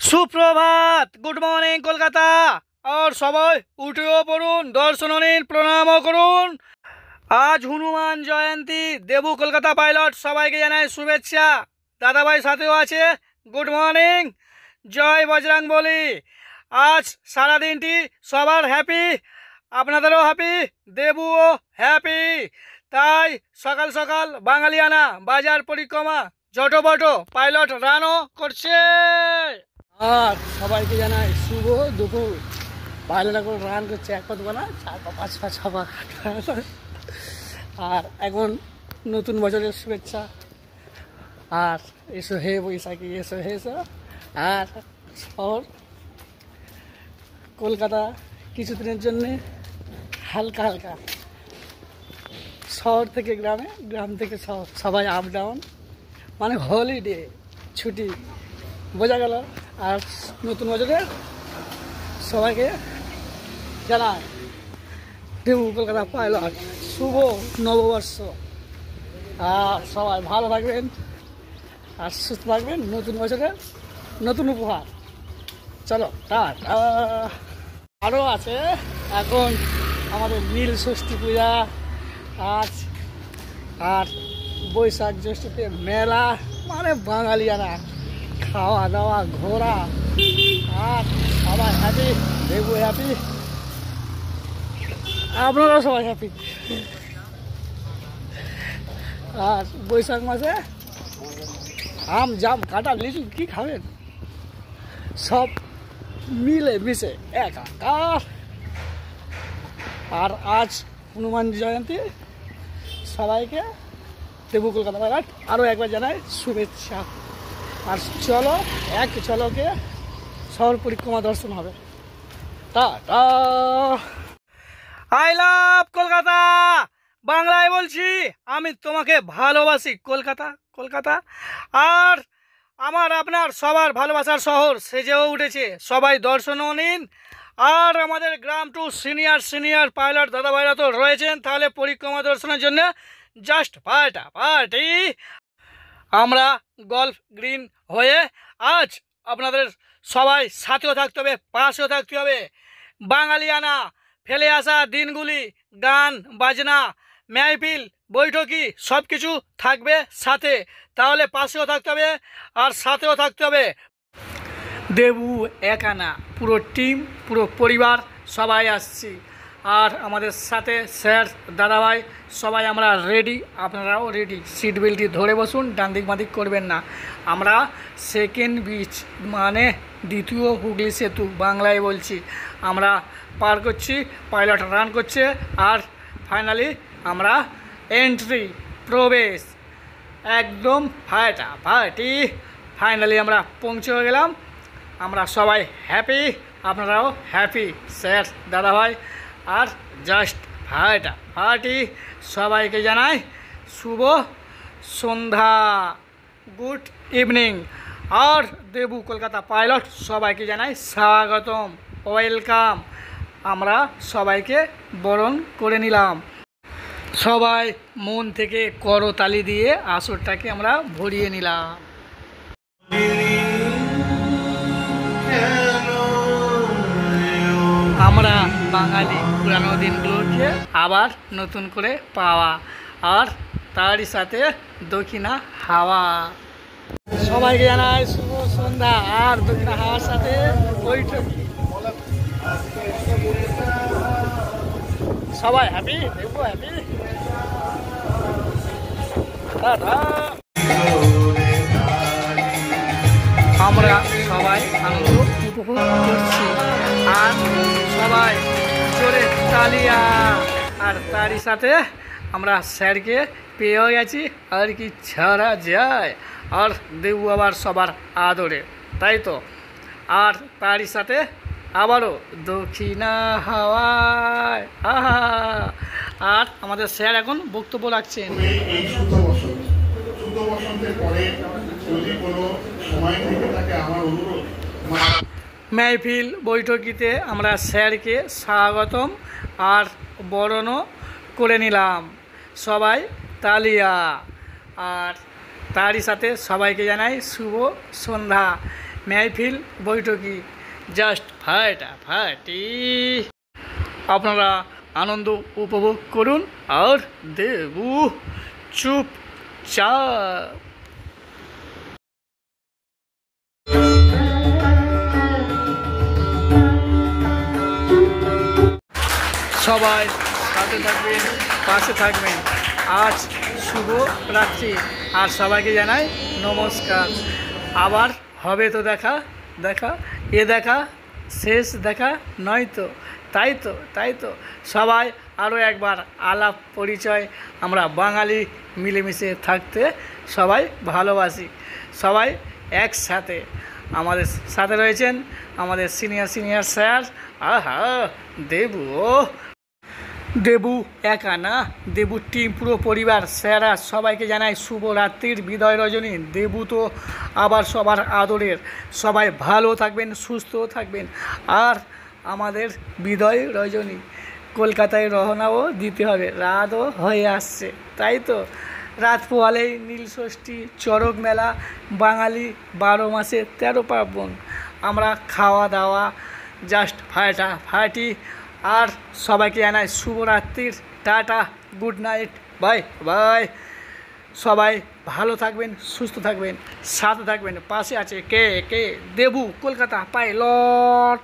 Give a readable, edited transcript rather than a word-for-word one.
সুপ্রভাত, good morning Kolkata. আর সবাই উঠেও পড়ুন, দর্শন নিন, প্রণামও করুন। আজ হনুমান জয়ন্তী। দেবু কলকাতা পাইলট সবাইকে জানাই শুভেচ্ছা। দাদাভাই সাথেও আছে, গুড মর্নিং, জয় বজরংবলী। আজ সারাদিনটি সবার হ্যাপি, আপনাদেরও হ্যাপি, দেবুও হ্যাপি। তাই সকাল সকাল বাঙালিয়ানা বাজার পরিক্রমা ঝটোপটো পাইলট রানও করছে। আর সবাইকে জানাই শুভ দুপুর। পাইলট এখন রান করছে, এক পা দুপা না, চার পা পাঁচ পা ছ পা আট পা। আর এখন নতুন বছরের শুভেচ্ছা। আর এসো হে বৈশাখী, এসো হে এসো। আর শহর কলকাতা কিছুদিনের জন্যে হালকা হালকা, শহর থেকে গ্রামে, গ্রাম থেকে শহর, সবাই আপ ডাউন, মানে হলিডে, ছুটি, বোঝা গেল। আর নতুন বছরে সবাইকে জানাই দেবু কলকাতা পাইলট শুভ নববর্ষ। আর সবাই ভালো থাকবেন আর সুস্থ থাকবেন, নতুন বছরের নতুন উপহার। চলো টাটা। আরও আছে এখন আমাদের নীল ষষ্ঠী পূজা আজ, আর বৈশাখ জ্যৈষ্ঠতে মেলা, মানে বাঙালিয়ানা খাওয়া দাওয়া ঘোরা। আর সবাই হ্যাপি, দেবু হ্যাপি, আপনারাও সবাই হ্যাপি। আর বৈশাখ মাসে আম জাম কাঁঠাল লিচু কি খাবেন, সব মিলে মিশে একাকার। আর আজ হনুমান জয়ন্তী, সবাইকে দেবু কলকাতা পাইলট আরও একবার জানাই শুভেচ্ছা। আর চলো এক চলকে শহর পরিক্রমা দর্শন হবে। টাটা। আই লাভ কলকাতা, বাংলায় বলছি, আমি তোমাকে ভালোবাসি কলকাতা, কলকাতা। আর আমার আপনার সবার ভালোবাসার শহর সেজেও উঠেছে, সবাই দর্শনও নিন। আর আমাদের গ্রাম টু সিনিয়র সিনিয়র পাইলট দাদাভাইরা তো রয়েছেন, তাহলে পরিক্রমা দর্শনের জন্য জাস্ট পার্টি। আমরা গল্ফ গ্রিন হয়ে আজ আপনাদের সবাই সাথেও থাকতে হবে, পাশেও থাকতে হবে। বাঙালিয়ানা ফেলে আসা দিনগুলি, গান বাজনা, মেহফিল বৈঠকি সব কিছু থাকবে সাথে, তাহলে পাশেও থাকতে হবে আর সাথেও থাকতে হবে। দেবু একা না, পুরো টিম, পুরো পরিবার সবাই আসছি। আর আমাদের সাথে স্যার দাদাভাই সবাই আমরা রেডি, আপনারাও রেডি। সিট বেল্টটি ধরে বসুন, ডান দিক বাঁ দিক করবেন না। আমরা সেকেন্ড ব্রিজ, মানে দ্বিতীয় হুগলি সেতু বাংলায় বলছি, আমরা পার করছি, পাইলট রান করছে। আর ফাইনালি আমরা এন্ট্রি, প্রবেশ, একদম ফাটাফাটি। ফাইনালি আমরা পৌঁছে গেলাম, আমরা সবাই হ্যাপি, আপনারাও হ্যাপি স্যার দাদাভাই। আর জাস্ট ফাটাফাটি, সবাইকে জানাই শুভ সন্ধ্যা, গুড ইভিনিং। আর দেবু কলকাতা পাইলট সবাইকে জানাই স্বাগতম, ওয়েলকাম। আমরা সবাইকে বরণ করে নিলাম, সবাই মন থেকে করতালি দিয়ে আসরটাকে আমরা ভরিয়ে নিলাম। আমরা বাঙালি পুরানো দিনগুলোকে আবার নতুন করে পাওয়া, আর তারই সাথে দক্ষিণা হাওয়া। সবাইকে জানাই শুভ সন্ধ্যা। আর দক্ষিণা হাওয়ার সাথে বৈঠকি, সবাই হ্যাপি, দেখবো হ্যাপি। আমরা সবাই আনন্দ উপভোগ করছি, আর সবাই জোরে তালিয়া। আর তারই সাথে আমরা স্যারকে পেয়েও গেছি, আর কি ছাড়া যায়। আর দেবু আবার সবার আদরে, তাই তো। আর তারই সাথে আবারও দক্ষিণা হাওয়ায় আহা। আর আমাদের স্যার এখন বক্তব্য রাখছেন। মেহফিল বৈঠকিতে আমরা স্যারকে স্বাগতম আর বরণও করে নিলাম, সবাই তালিয়া। আর তারই সাথে সবাইকে জানাই শুভ সন্ধ্যা। মেহফিল বৈঠকি জাস্ট ফাটাফাটি। আপনারা আনন্দ উপভোগ করুন আর দেবু চুপচাপ। সবাই সাথে থাকবেন, পাশে থাকবেন। আজ শুভ রাত্রি আর সবাইকে জানাই নমস্কার। আবার হবে তো দেখা, দেখা শেষ দেখা নয় তো, তাই তো সবাই আরও একবার আলাপ পরিচয়। আমরা বাঙালি মিলেমিশে থাকতে সবাই ভালোবাসি, সবাই একসাথে। আমাদের সাথে রয়েছেন আমাদের সিনিয়র স্যার। আহা দেবু একা না, দেবুর টিম পুরো পরিবার স্যারা সবাইকে জানাই শুভরাত্রির বিদায় রজনী। দেবু তো আবার সবার আদরের। সবাই ভালো থাকবেন, সুস্থ থাকবেন। আর আমাদের বিদায় রজনী কলকাতায় রওনাও দিতে হবে, রাতও হয়ে আসছে, তাই তো। রাত পোহালেই নীলষষ্ঠী, চড়ক মেলা, বাঙালি 12 মাসে 13 পার্বণ। আমরা খাওয়া দাওয়া জাস্ট ফাটাফাটি। আর সবাইকে জানাই শুভরাত্রির টাটা, গুড নাইট, বাই। সবাই ভালো থাকবেন, সুস্থ থাকবেন, সাথে থাকবেন। পাশে আছে কে দেবু কলকাতা পাইলট।